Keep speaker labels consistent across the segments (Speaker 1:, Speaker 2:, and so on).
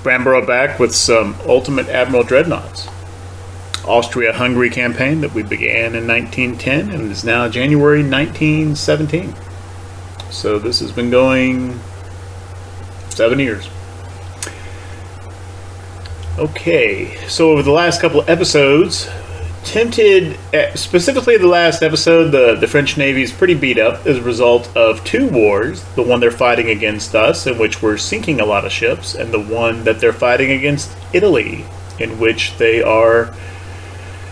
Speaker 1: Bramburgh back with some Ultimate Admiral Dreadnoughts. Austria-Hungary campaign that we began in 1910 and is now January 1917. So this has been going 7 years. Okay, so over the last couple of episodes, specifically the last episode, the French Navy is pretty beat up as a result of two wars. The one they're fighting against us, in which we're sinking a lot of ships, and the one that they're fighting against Italy, in which they are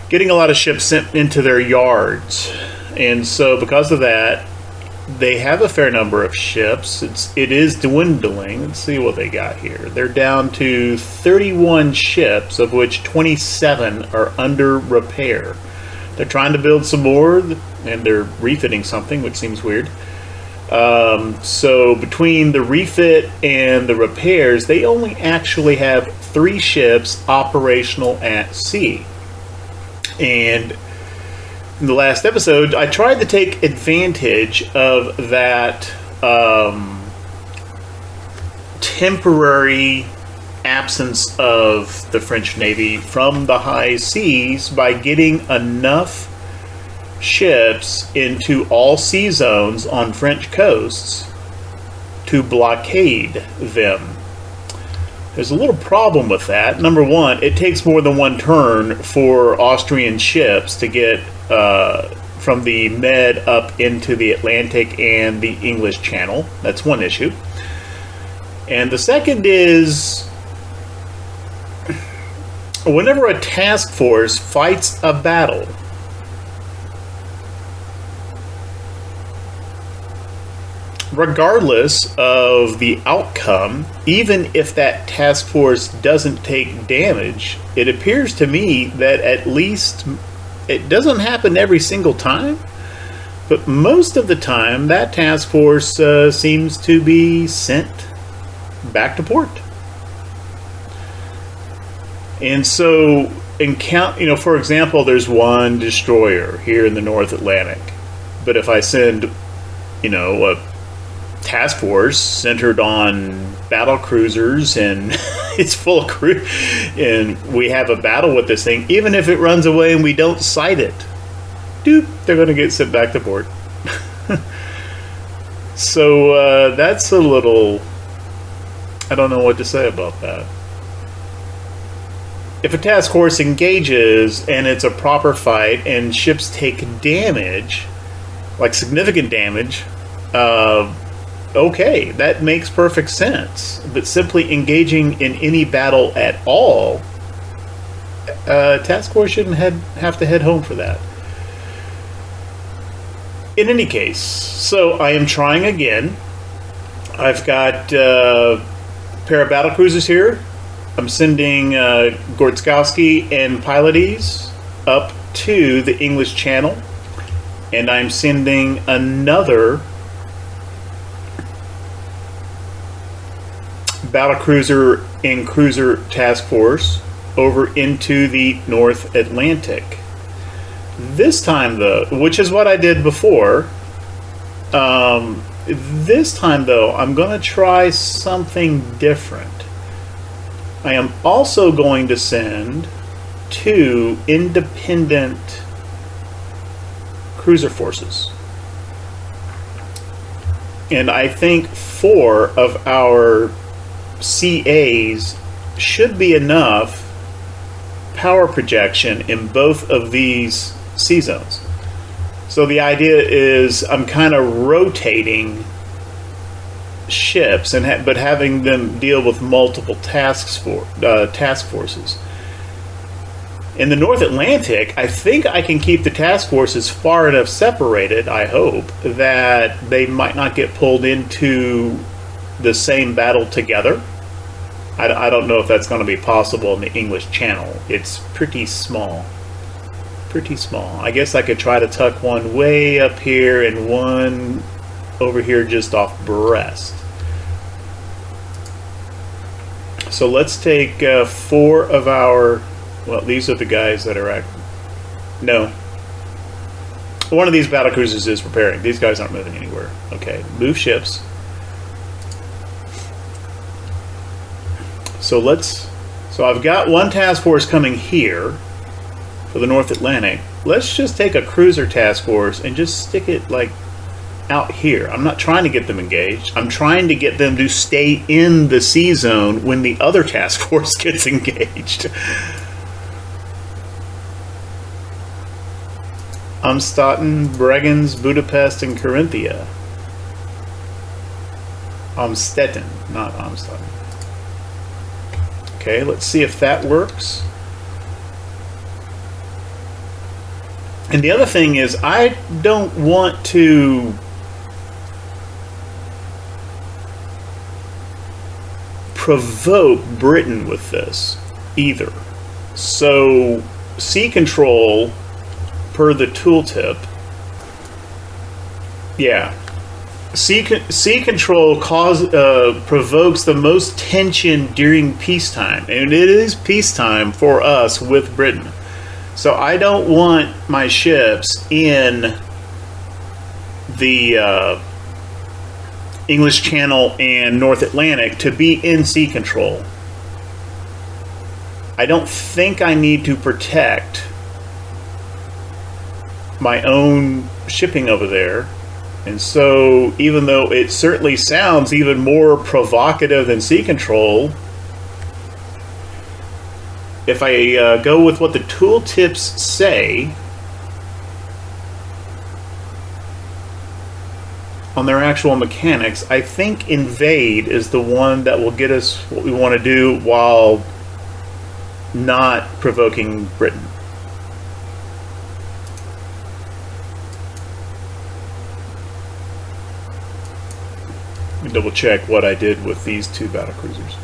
Speaker 1: getting a lot of ships sent into their yards. And so because of that, they have a fair number of ships. It is dwindling. Let's see what they got here. They're down to 31 ships, of which 27 are under repair. They're trying to build some more, and they're refitting something, which seems weird. So between the refit and the repairs, they only actually have 3 ships operational at sea. And in the last episode, I tried to take advantage of that temporary absence of the French Navy from the high seas by getting enough ships into all sea zones on French coasts to blockade them. There's a little problem with that. Number one, it takes more than one turn for Austrian ships to get from the Med up into the Atlantic and the English Channel. That's one issue. And the second is, whenever a task force fights a battle, regardless of the outcome, even if that task force doesn't take damage, it appears to me that at least it doesn't happen every single time, but most of the time that task force seems to be sent back to port. And so, for example, there's one destroyer here in the North Atlantic, but if I send, a task force centered on battle cruisers and it's full of crew, and we have a battle with this thing, even if it runs away and we don't sight it, they're going to get sent back to port. So that's a little, I don't know what to say about that. If a task force engages and it's a proper fight and ships take damage, like significant damage, okay, that makes perfect sense. But simply engaging in any battle at all, task force shouldn't have to head home for that. In any case, so I am trying again. I've got a pair of battle cruisers here. I'm sending Gortzkowski and Pylades up to the English Channel, and I'm sending another battlecruiser and cruiser task force over into the North Atlantic. This time, though, which is what I did before, this time, though, I'm going to try something different. I am also going to send 2 independent cruiser forces. And I think 4 of our CAs should be enough power projection in both of these sea zones. So the idea is I'm kind of rotating ships but having them deal with multiple task forces. In the North Atlantic, I think I can keep the task forces far enough separated, I hope, that they might not get pulled into the same battle together. I don't know if that's going to be possible in the English Channel. It's pretty small. I guess I could try to tuck one way up here and one over here just off Brest. So let's take 4 of our, well, these are the guys that are no. One of these battlecruisers is repairing. These guys aren't moving anywhere. Okay, move ships. So I've got one task force coming here for the North Atlantic. Let's just take a cruiser task force and just stick it like out here. I'm not trying to get them engaged. I'm trying to get them to stay in the sea zone when the other task force gets engaged. Amstetten, Bregenz, Budapest, and Carinthia. Amstetten, not Amstetten. Okay, let's see if that works. And the other thing is, I don't want to provoke Britain with this either. So, sea control, per the tooltip, yeah. Sea control provokes the most tension during peacetime, and it is peacetime for us with Britain. So I don't want my ships in the English Channel and North Atlantic to be in sea control. I don't think I need to protect my own shipping over there. And so, even though it certainly sounds even more provocative than sea control, if I go with what the tooltips say on their actual mechanics, I think invade is the one that will get us what we want to do while not provoking Britain. Double check what I did with these two battlecruisers.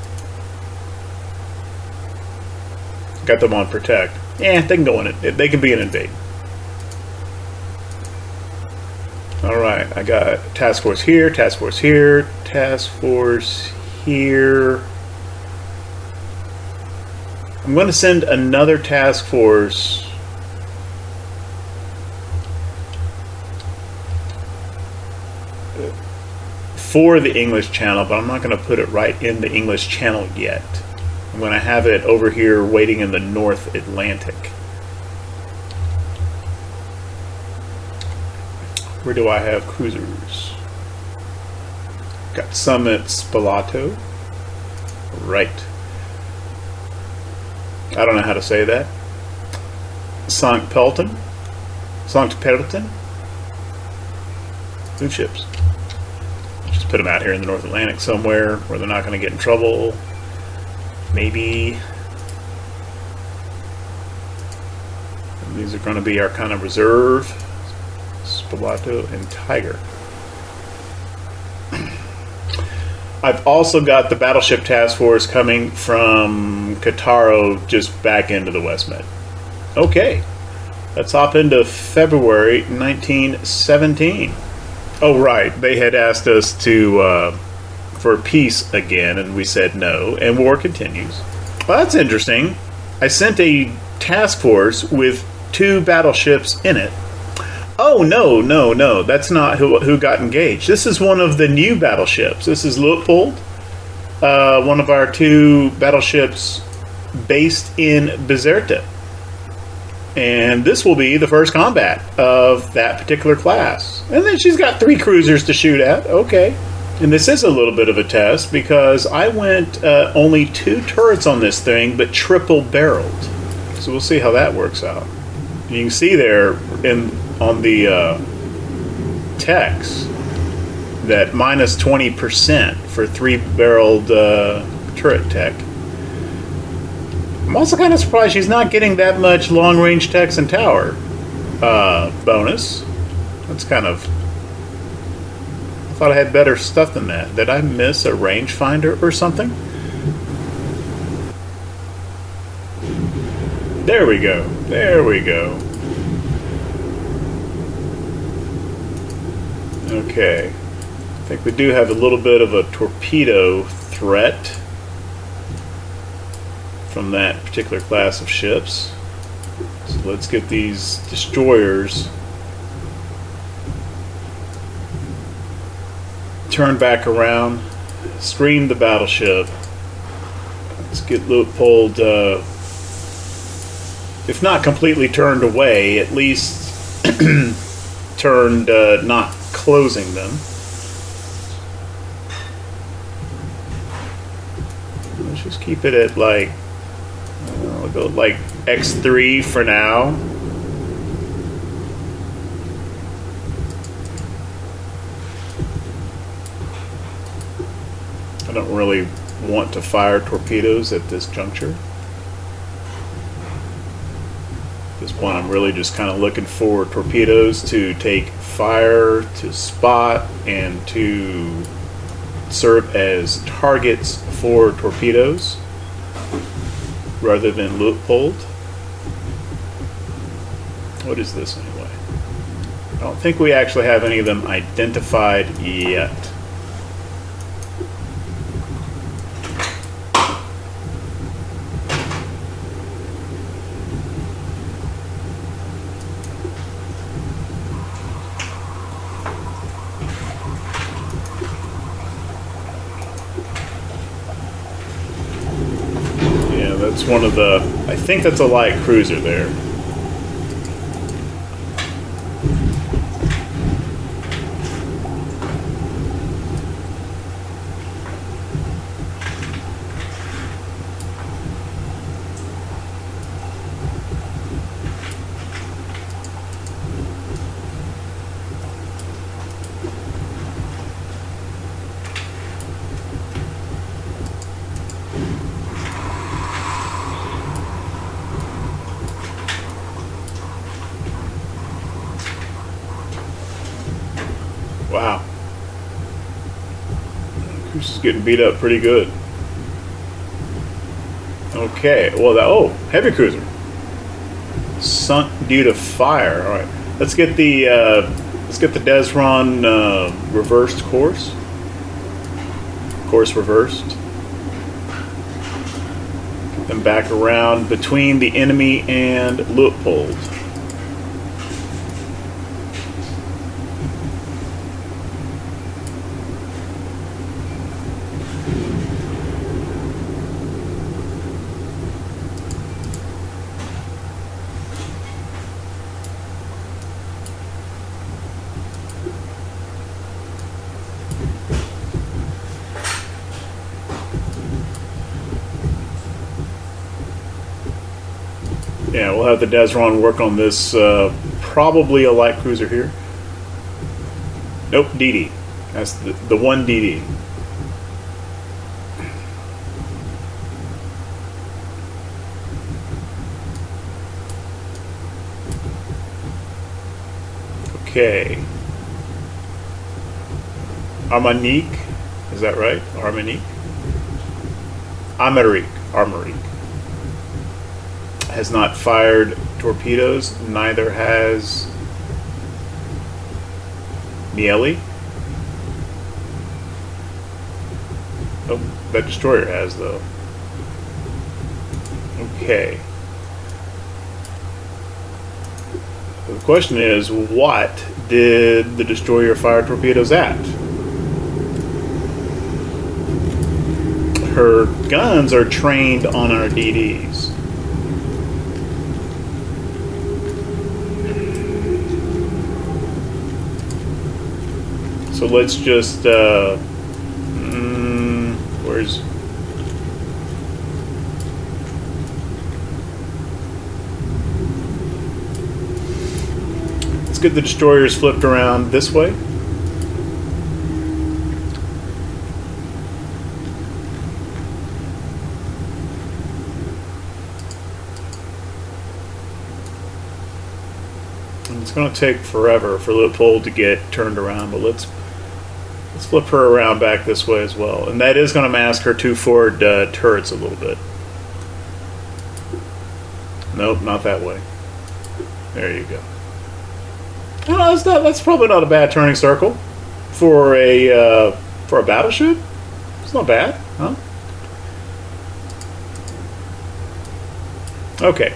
Speaker 1: Got them on protect. Yeah, they can go in it. They can be an invade. Alright, I got task force here, task force here, task force here. I'm going to send another task force for the English Channel, but I'm not going to put it right in the English Channel yet. I'm going to have it over here waiting in the North Atlantic. Where do I have cruisers? Got some at Spalato. Right. I don't know how to say that. Sankt Pelton. Sankt Pelton. Two ships. Just put them out here in the North Atlantic somewhere where they're not going to get in trouble. Maybe. And these are going to be our kind of reserve. Spalato and Tiger. I've also got the battleship task force coming from Kataro just back into the West Med. Okay, let's hop into February 1917. Oh right, they had asked us to for peace again, and we said no, and war continues. Well, that's interesting. I sent a task force with 2 battleships in it. Oh, no, that's not who got engaged. This is one of the new battleships. This is Luitpold, one of our 2 battleships based in Bizerte. And this will be the first combat of that particular class. And then she's got 3 cruisers to shoot at. Okay. And this is a little bit of a test because I went only 2 turrets on this thing, but triple barreled. So we'll see how that works out. You can see there on the text that minus 20% for 3-barreled turret tech. I'm also kind of surprised she's not getting that much long-range techs and tower bonus. That's kind of... I thought I had better stuff than that. Did I miss a rangefinder or something? There we go. There we go. Okay. I think we do have a little bit of a torpedo threat from that particular class of ships. So let's get these destroyers turned back around, screen the battleship, Let's get Luitpold, if not completely turned away, at least turned, not closing them. Let's just keep it at like, I'll go like X3 for now. I don't really want to fire torpedoes at this juncture. At this point, I'm really just kind of looking for torpedoes to take fire, to spot, and to serve as targets for torpedoes rather than Luitpold. What is this anyway? I don't think we actually have any of them identified yet. That's one of the, I think that's a light cruiser there. Wow. Cruiser's getting beat up pretty good. Okay, well, oh, heavy cruiser. Sunk due to fire. All right, let's get the DESRON reversed course. Course reversed. Then back around between the enemy and Luitpold. Yeah, we'll have the DESRON work on this, probably a light cruiser here. Nope, DD. That's the one DD. Okay. Armanique, is that right? Armanique? Armarique. Has not fired torpedoes, neither has Miele. Oh, that destroyer has, though. Okay. The question is, what did the destroyer fire torpedoes at? Her guns are trained on our DDs. So let's just, where's... Let's get the destroyers flipped around this way. And it's going to take forever for Luitpold to get turned around, but let's flip her around back this way as well. And that is going to mask her two forward turrets a little bit. Nope, not that way. There you go. Oh, that's probably not a bad turning circle for a battleship. It's not bad, huh? Okay.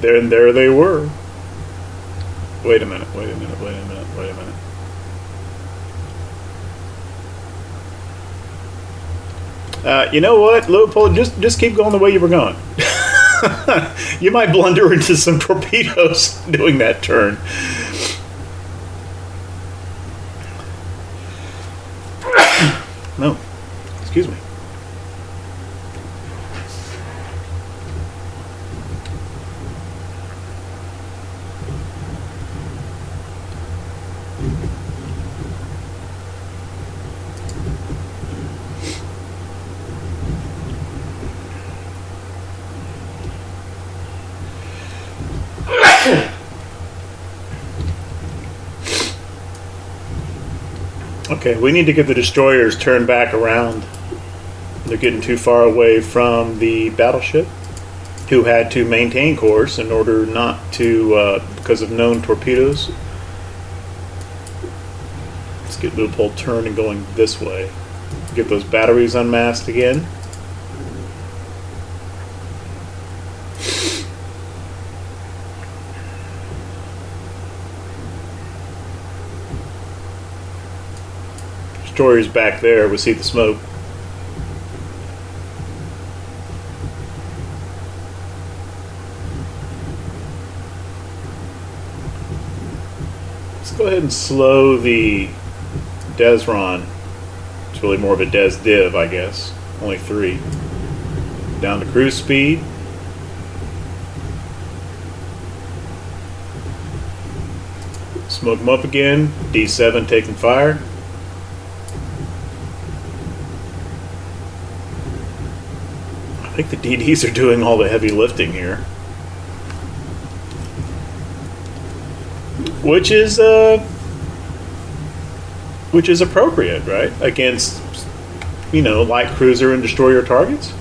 Speaker 1: There they were. Wait a minute, wait a minute, wait a minute, wait a minute. You know what, Luitpold, just keep going the way you were going. You might blunder into some torpedoes doing that turn. No, excuse me. Okay, we need to get the destroyers turned back around. They're getting too far away from the battleship, who had to maintain course in order not to, because of known torpedoes. Let's get Luitpold turned and going this way. Get those batteries unmasked again. Destroyers back there, we see the smoke. Let's go ahead and slow the DESRON. It's really more of a DES-div, I guess. Only 3. Down to cruise speed. Smoke them up again. D7 taking fire. I think the DDs are doing all the heavy lifting here, which is appropriate, right? Against, you know, light cruiser and destroyer targets.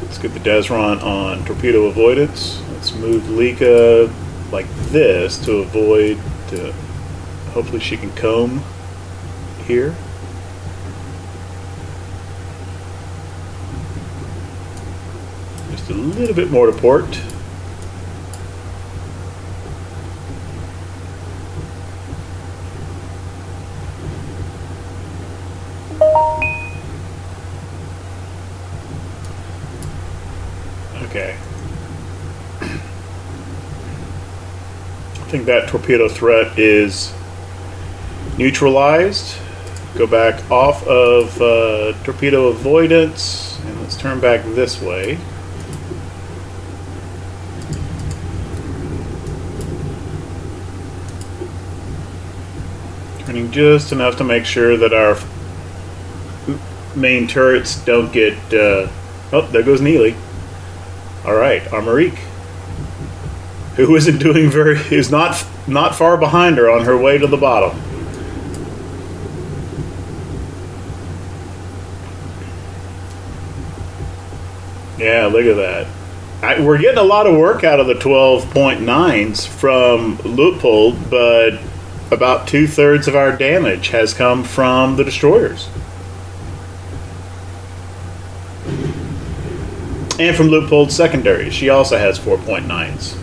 Speaker 1: Let's get the DESRON on torpedo avoidance. Let's move Lika like this to avoid. Hopefully she can comb here. Just a little bit more to port. Okay. I think that torpedo threat is neutralized. Go back off of torpedo avoidance, and let's turn back this way. Turning just enough to make sure that our main turrets don't get... oh, there goes Neely. Alright, Armorique, who isn't doing very... is not far behind her on her way to the bottom. Yeah, look at that. We're getting a lot of work out of the 12.9s from Luitpold, but about 2/3 of our damage has come from the destroyers. And from Luitpold's secondary. She also has 4.9s.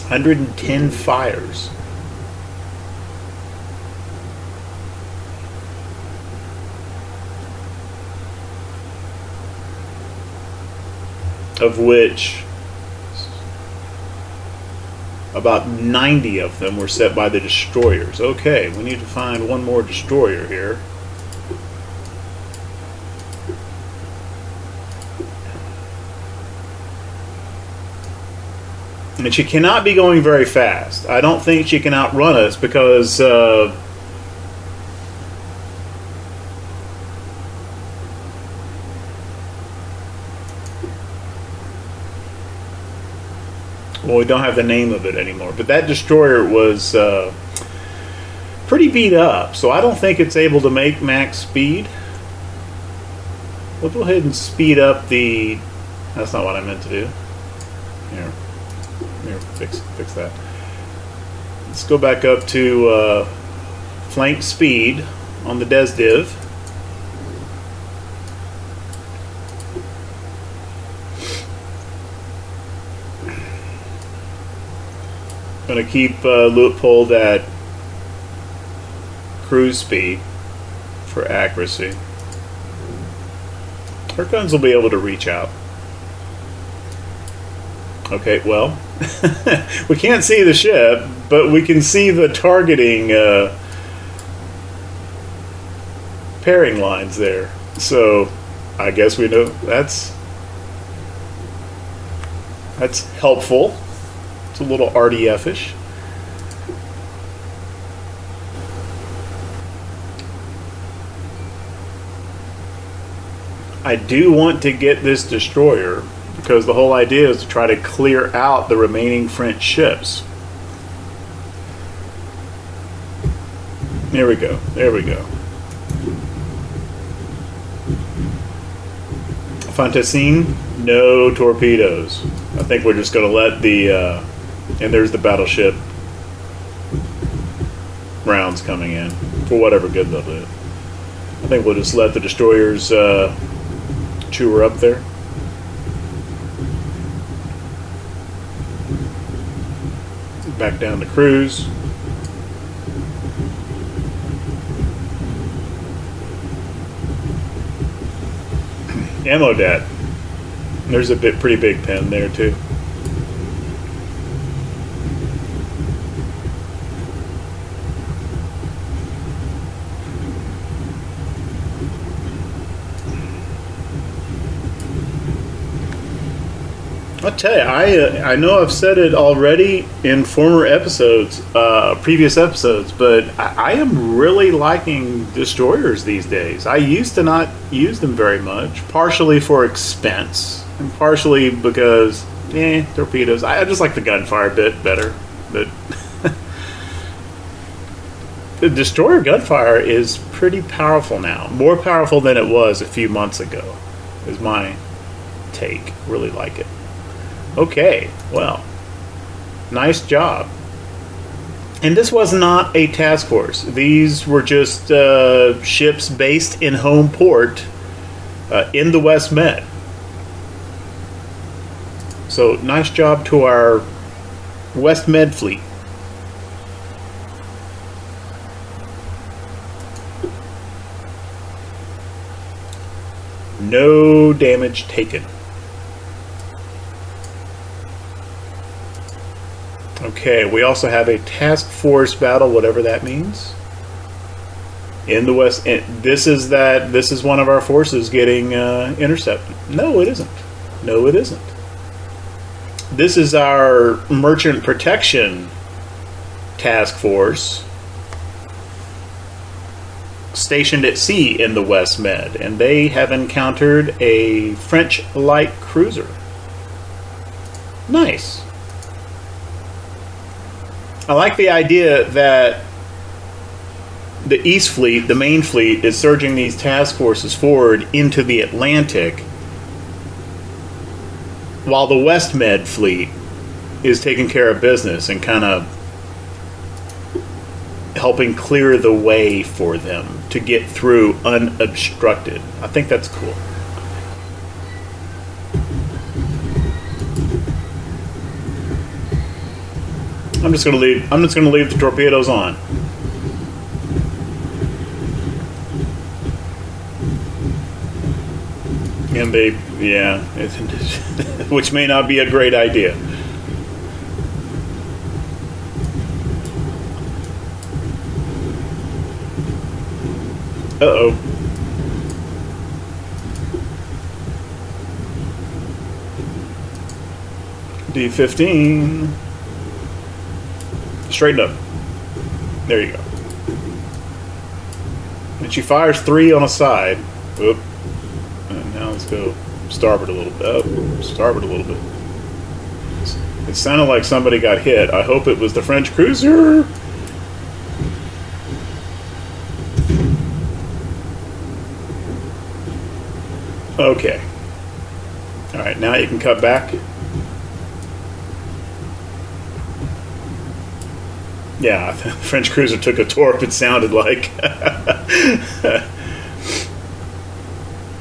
Speaker 1: 110 fires. Of which about 90 of them were set by the destroyers. Okay, we need to find one more destroyer here. And she cannot be going very fast. I don't think she can outrun us because well, we don't have the name of it anymore. But that destroyer was pretty beat up, so I don't think it's able to make max speed. We'll go ahead and speed up the... That's not what I meant to do. Here, fix that. Let's go back up to flank speed on the DESDIV. Going to keep Luitpold at cruise speed for accuracy. Our guns will be able to reach out. Okay, well, we can't see the ship, but we can see the targeting pairing lines there. So I guess we know that's helpful. It's a little RDF-ish. I do want to get this destroyer because the whole idea is to try to clear out the remaining French ships. There we go. There we go. Fantassine, no torpedoes. I think we're just going to let the... and there's the battleship rounds coming in for whatever good they'll do. I think we'll just let the destroyers chew her up there. Back down to cruise. Ammo dat. There's a pretty big pen there too. I'll tell you, I know I've said it already in former episodes, previous episodes, but I am really liking destroyers these days. I used to not use them very much, partially for expense, and partially because, torpedoes. I just like the gunfire bit better. But the destroyer gunfire is pretty powerful now. More powerful than it was a few months ago, is my take. Really like it. Okay, well, nice job. And this was not a task force. These were just ships based in home port in the West Med. So nice job to our West Med fleet. No damage taken. Okay, we also have a task force battle, whatever that means, in the West. This is one of our forces getting intercepted. No, it isn't. No, it isn't. This is our merchant protection task force stationed at sea in the West Med, and they have encountered a French light cruiser. Nice. I like the idea that the East Fleet, the main fleet, is surging these task forces forward into the Atlantic, while the West Med fleet is taking care of business and kind of helping clear the way for them to get through unobstructed. I think that's cool. I'm just gonna leave the torpedoes on. And they, which may not be a great idea. Uh-oh. D-15. Straighten up. There you go. And she fires 3 on a side. Oop. And now let's go starboard a little bit. Oh, starboard a little bit. It sounded like somebody got hit. I hope it was the French cruiser. Okay. Alright, now you can cut back. Yeah, the French cruiser took a torp, it sounded like.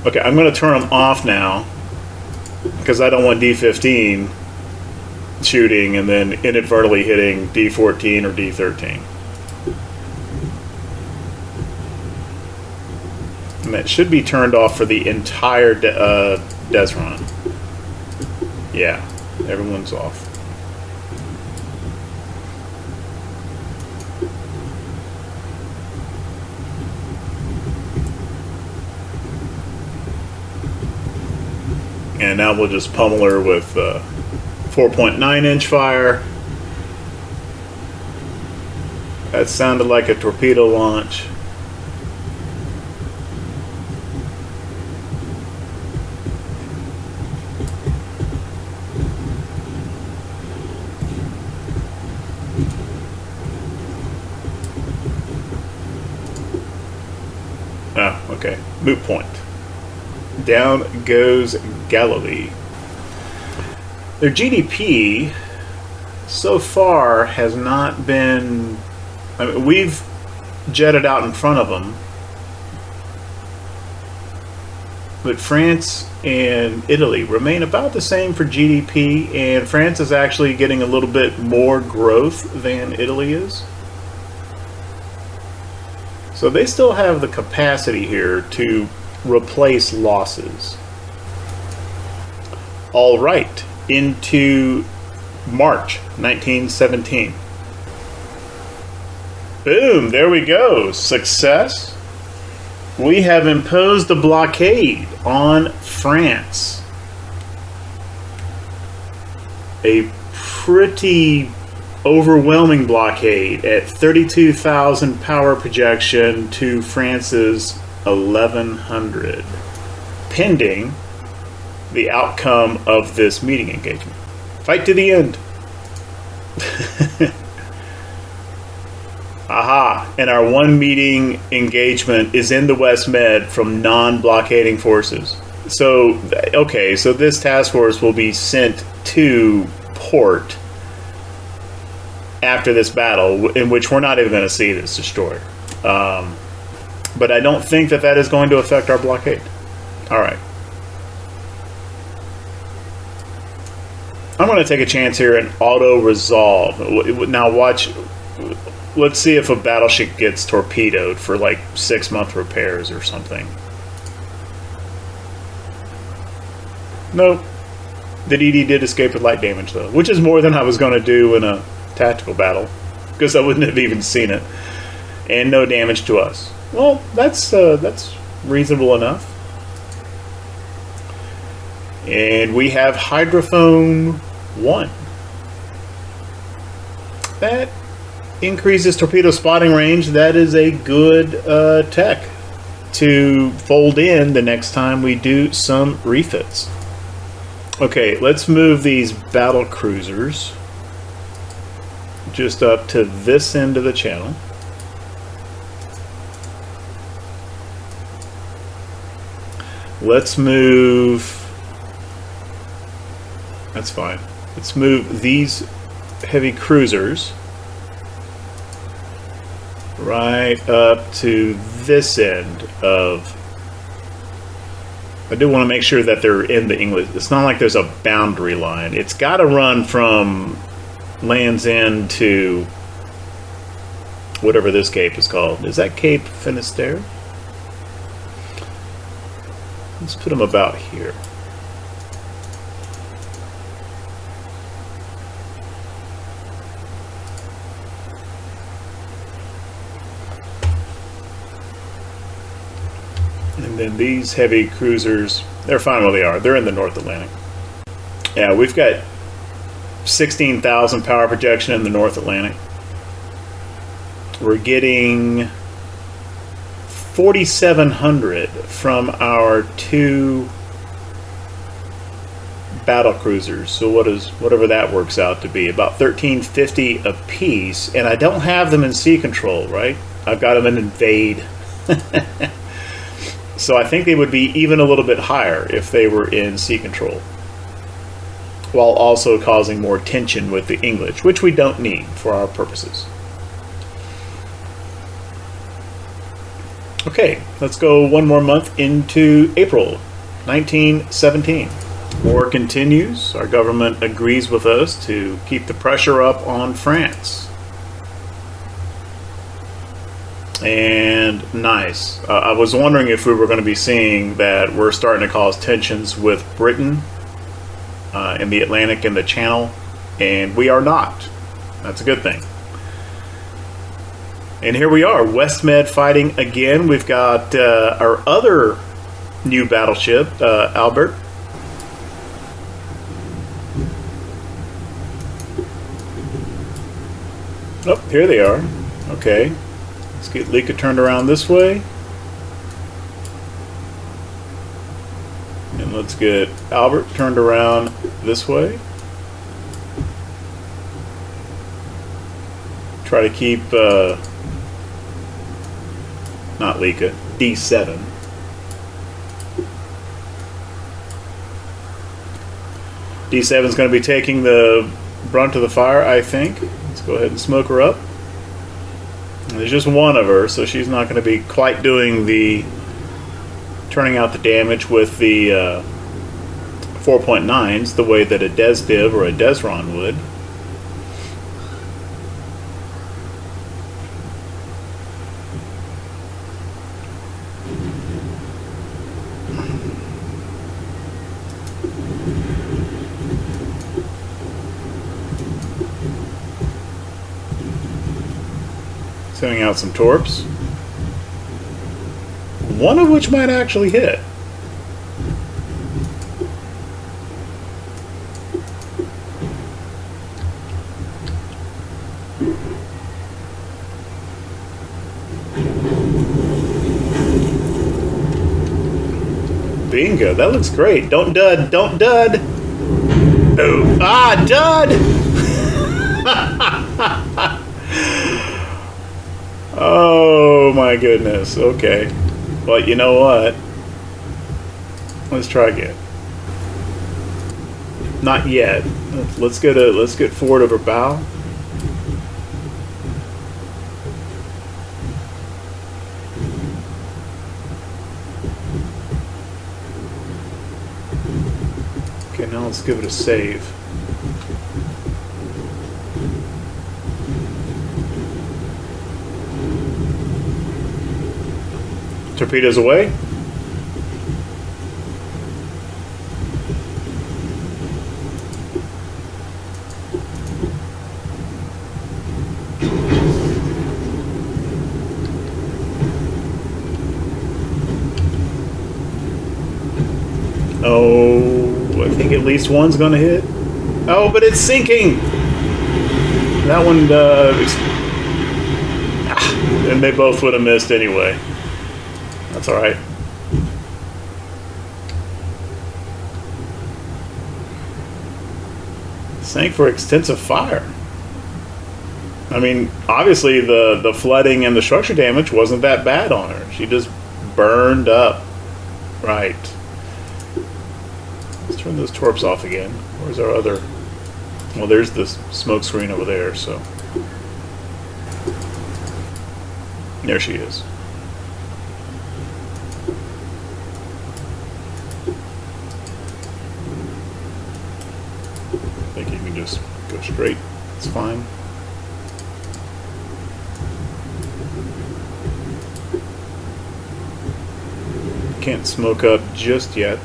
Speaker 1: Okay, I'm going to turn them off now, because I don't want D-15 shooting and then inadvertently hitting D-14 or D-13. And that should be turned off for the entire DESRON. Yeah, everyone's off. And now we'll just pummel her with 4.9-inch fire. That sounded like a torpedo launch. Oh, okay. Moot point. Down goes Galilee. Their GDP so far has not been... I mean, we've jetted out in front of them, but France and Italy remain about the same for GDP, and France is actually getting a little bit more growth than Italy is. So they still have the capacity here to replace losses. All right, into March 1917. Boom, there we go. Success. We have imposed a blockade on France. A pretty overwhelming blockade at 32,000 power projection to France's 1,100, pending the outcome of this meeting engagement. Fight to the end. Aha, and our one meeting engagement is in the West Med from non-blockading forces. So, okay, so this task force will be sent to port after this battle, in which we're not even going to see this destroyer. But I don't think that that is going to affect our blockade. All right. I'm going to take a chance here and auto-resolve. Now watch. Let's see if a battleship gets torpedoed for like 6-month repairs or something. Nope. The DD did escape with light damage, though, which is more than I was going to do in a tactical battle, because I wouldn't have even seen it. And no damage to us. Well, that's reasonable enough. And we have Hydrophone 1. That increases torpedo spotting range. That is a good tech to fold in the next time we do some refits. Okay, let's move these battle cruisers just up to this end of the channel. Let's move... That's fine. Let's move these heavy cruisers right up to this end of... I do want to make sure that they're in the English. It's not like there's a boundary line. It's got to run from Land's End to whatever this cape is called. Is that Cape Finisterre? Let's put them about here. And then these heavy cruisers, they're fine where they are. They're in the North Atlantic. Yeah, we've got 16,000 power projection in the North Atlantic. We're getting 4,700 from our 2 battle cruisers. So whatever that works out to be, about 1,350 a piece. And I don't have them in sea control, right? I've got them in invade. So I think they would be even a little bit higher if they were in sea control, while also causing more tension with the English, which we don't need for our purposes. Okay, let's go one more month into April 1917. War continues. Our government agrees with us to keep the pressure up on France. And nice. I was wondering if we were going to be seeing that we're starting to cause tensions with Britain in the Atlantic and the Channel, and we are not. That's a good thing. And here we are, Westmed fighting again. We've got our other new battleship, Albert. Oh, here they are. Okay. Let's get Lika turned around this way. And let's get Albert turned around this way. Try to keep, not Lika, D7. D7 is going to be taking the brunt of the fire, I think. Let's go ahead and smoke her up. And there's just one of her, so she's not going to be quite doing the turning out the damage with the 4.9s the way that a DESDIV or a DESRON would. Sending out some torps. One of which might actually hit. Bingo, that looks great. Don't dud, don't dud. Oh, ah, dud! Oh my goodness. Okay. Well, you know what? Let's try again. Not yet. Let's get forward over bow. Okay, now let's give it a save. Torpedoes away. Oh, I think at least one's going to hit. Oh, but it's sinking. That one, and they both would have missed anyway. That's all right. Sank for extensive fire. I mean, obviously the flooding and the structure damage wasn't that bad on her. She just burned up. Right. Let's turn those torps off again. Where's our other? Well, there's this smoke screen over there, so. There she is. I think you can just go straight. It's fine. Can't smoke up just yet.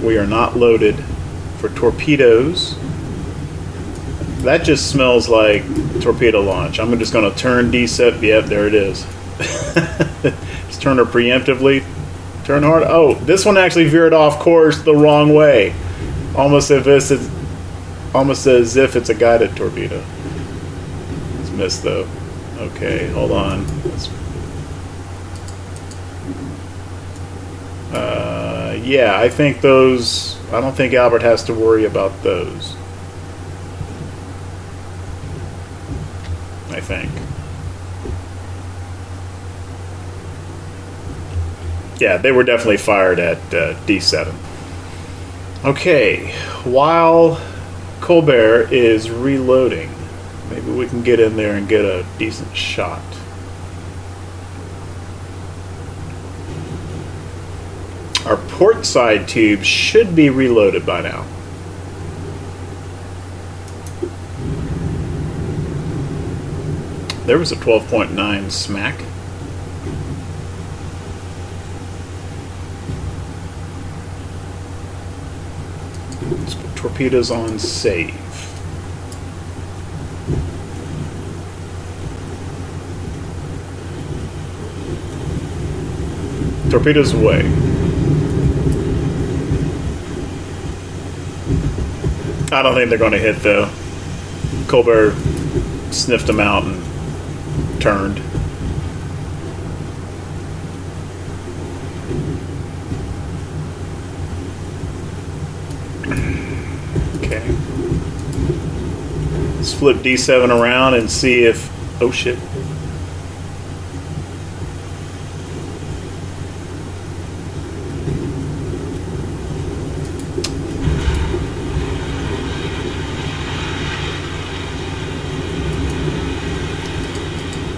Speaker 1: We are not loaded for torpedoes. That just smells like torpedo launch. I'm just going to turn D7. Yep, there it is. Just turn her preemptively. Turn hard. Oh, this one actually veered off course the wrong way. Almost as if it's a guided torpedo. It's missed though. Okay, hold on. Yeah, I think those. I don't think Albert has to worry about those. I think. Yeah, they were definitely fired at D7. Okay, while Colbert is reloading, Maybe we can get in there and get a decent shot. Our port side tubes should be reloaded by now. There was a 12.9 smack. Let's put torpedoes on save. Torpedoes away. I don't think they're going to hit though. Colbert sniffed them out and turned. Okay. Let's flip D7 around and see if... Oh shit.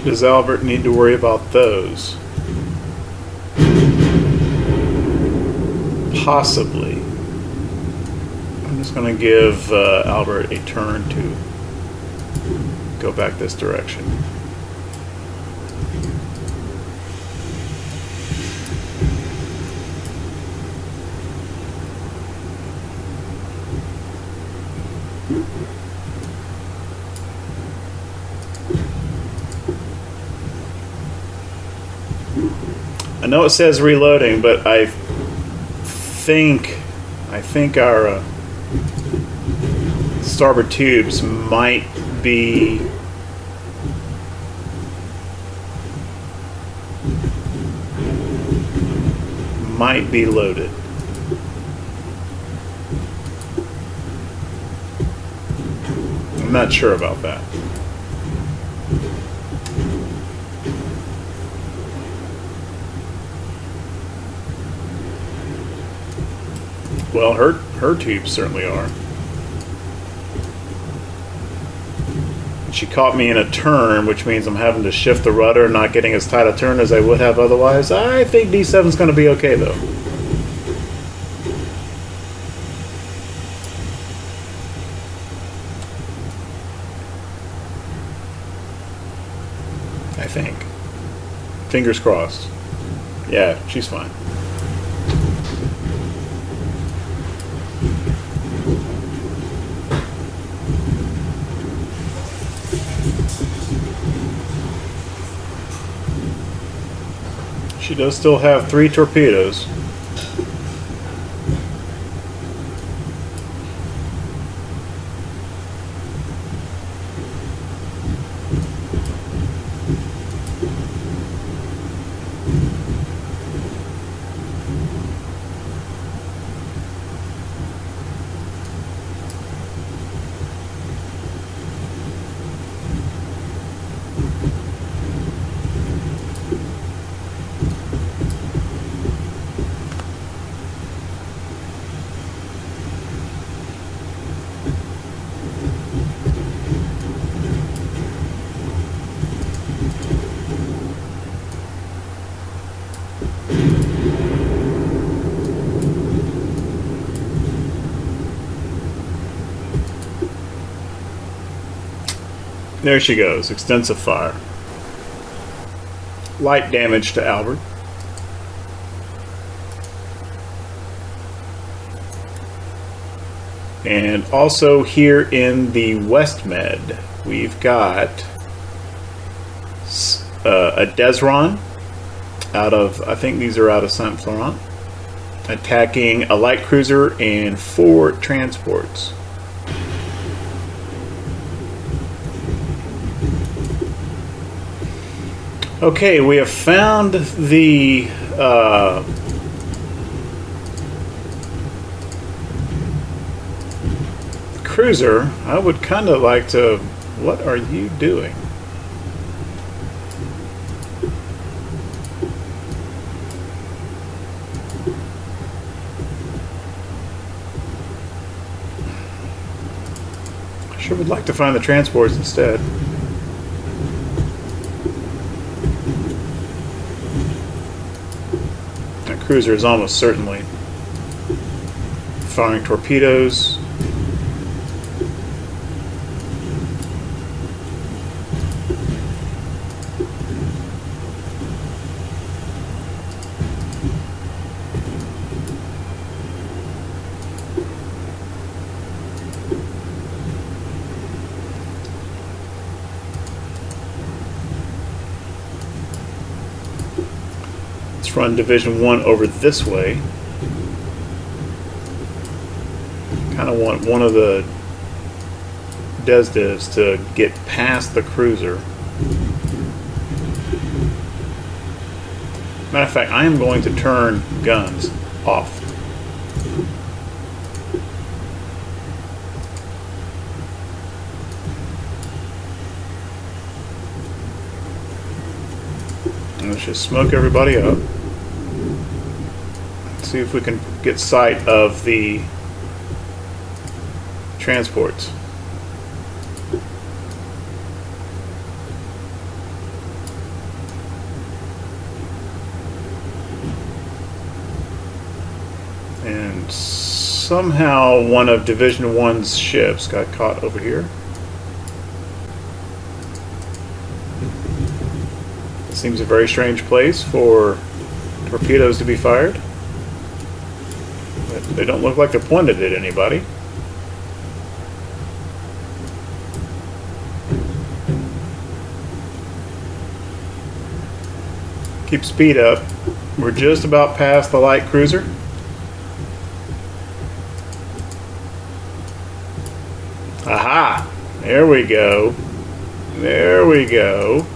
Speaker 1: Does Albert need to worry about those? Possibly. I'm just going to give Albert a turn to go back this direction. I know it says reloading, but I think our starboard tubes might be loaded. I'm not sure about that. Well, her tubes certainly are. She caught me in a turn, which means I'm having to shift the rudder, not getting as tight a turn as I would have otherwise. I think D7's going to be okay, though. I think. Fingers crossed. Yeah, she's fine. She does still have 3 torpedoes. There she goes, extensive fire. Light damage to Albert. And also here in the West Med, we've got a DESRON out of, I think these are out of Saint Florent, attacking a light cruiser and 4 transports. Okay, we have found the cruiser. I would kind of like to... What are you doing? Not sure would like to find the transports instead. That cruiser is almost certainly firing torpedoes. Run Division 1 over this way. Kind of want one of the DESDivs to get past the cruiser. Matter of fact, I am going to turn guns off. Let's just smoke everybody up. See if we can get sight of the transports. And somehow one of Division 1's ships got caught over here. It seems a very strange place for torpedoes to be fired. They don't look like they're pointed at anybody. Keep speed up. We're just about past the light cruiser. Aha! There we go. There we go.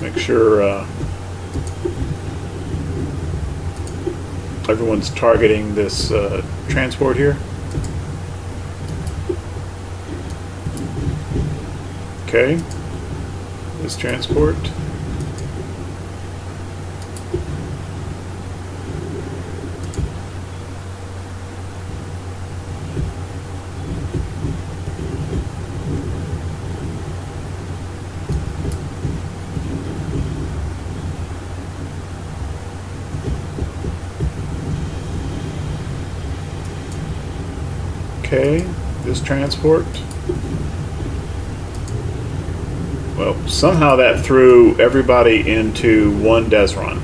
Speaker 1: Make sure everyone's targeting this transport here. Okay, this transport. Okay, this transport. Well, somehow that threw everybody into one DESRON.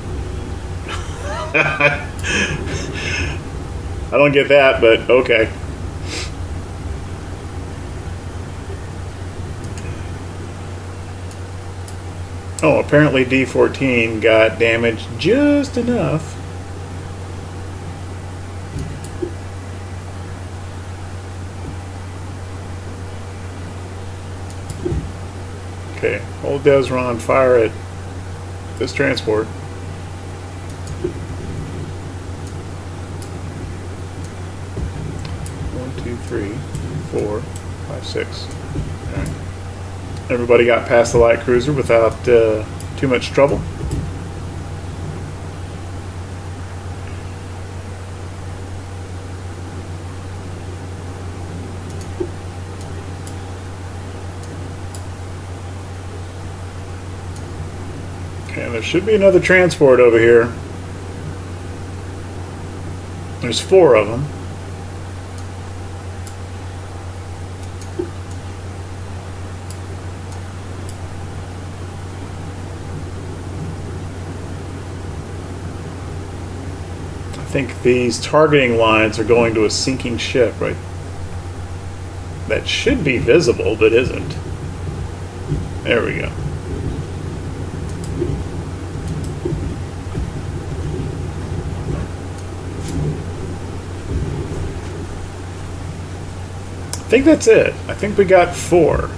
Speaker 1: I don't get that, but okay. Oh, apparently D14 got damaged just enough. Okay, hold DESRON, fire at this transport. One, two, three, 4, 5, 6. All right. Everybody got past the light cruiser without too much trouble. Okay, there should be another transport over here. There's 4 of them. I think these targeting lines are going to a sinking ship, right? That should be visible, but isn't. There we go. think that's it. I think we got 4.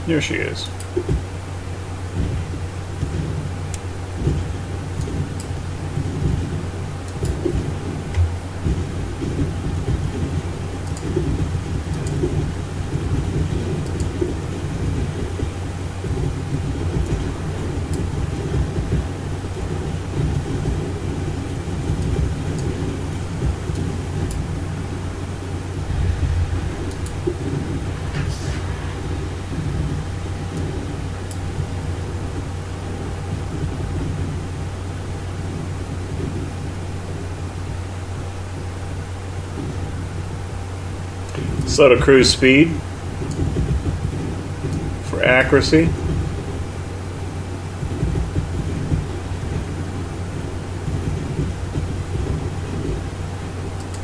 Speaker 1: Here she is. Slow to cruise speed for accuracy.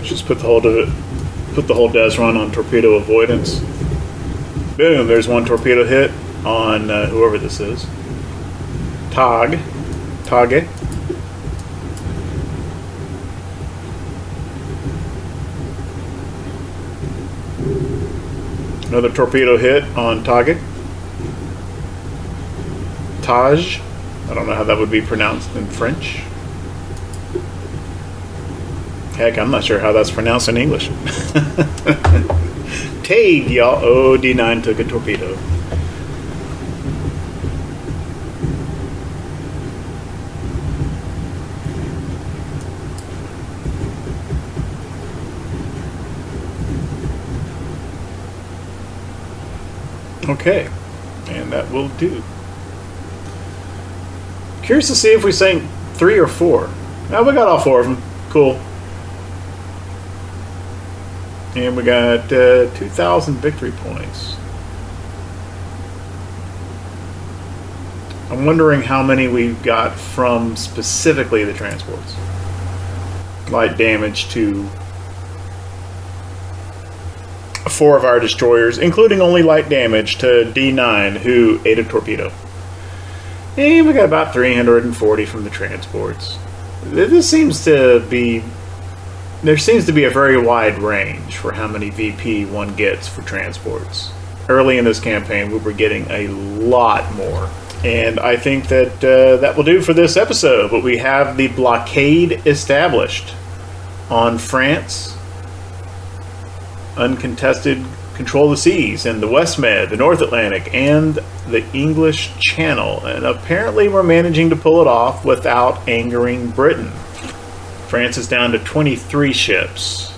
Speaker 1: Just put the whole DESRON on torpedo avoidance. Boom! There's one torpedo hit on whoever this is. Tage. Another torpedo hit on Tage. Taj. I don't know how that would be pronounced in French. Heck, I'm not sure how that's pronounced in English. Tage, y'all. Oh, D9 took a torpedo. Okay, and that will do. Curious to see if we sank 3 or 4. Now we got all 4 of them. Cool. And we got 2,000 victory points. I'm wondering how many we've got from specifically the transports. Light damage to 4 of our destroyers, including only light damage to D9, who ate a torpedo. And we got about 340 from the transports. There seems to be a very wide range for how many VP one gets for transports. Early in this campaign, we were getting a lot more. And I think that that will do for this episode. But we have the blockade established on France. Uncontested control of the seas in the West Med, the North Atlantic, and the English Channel. And apparently we're managing to pull it off without angering Britain. France is down to 23 ships,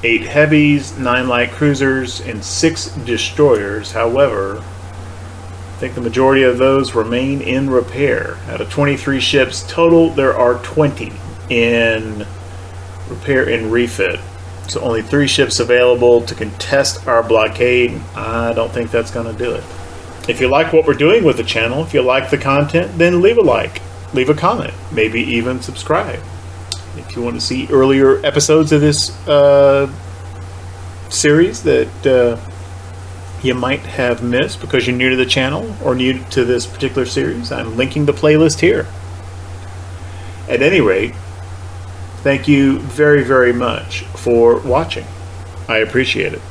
Speaker 1: 8 heavies, 9 light cruisers, and 6 destroyers. However, I think the majority of those remain in repair. Out of 23 ships total, there are 20 in repair and refit. So only 3 ships available to contest our blockade. I don't think that's going to do it. If you like what we're doing with the channel, if you like the content, then leave a like, leave a comment, maybe even subscribe. If you want to see earlier episodes of this series that you might have missed because you're new to the channel or new to this particular series, I'm linking the playlist here. At any rate, thank you very, very much for watching. I appreciate it.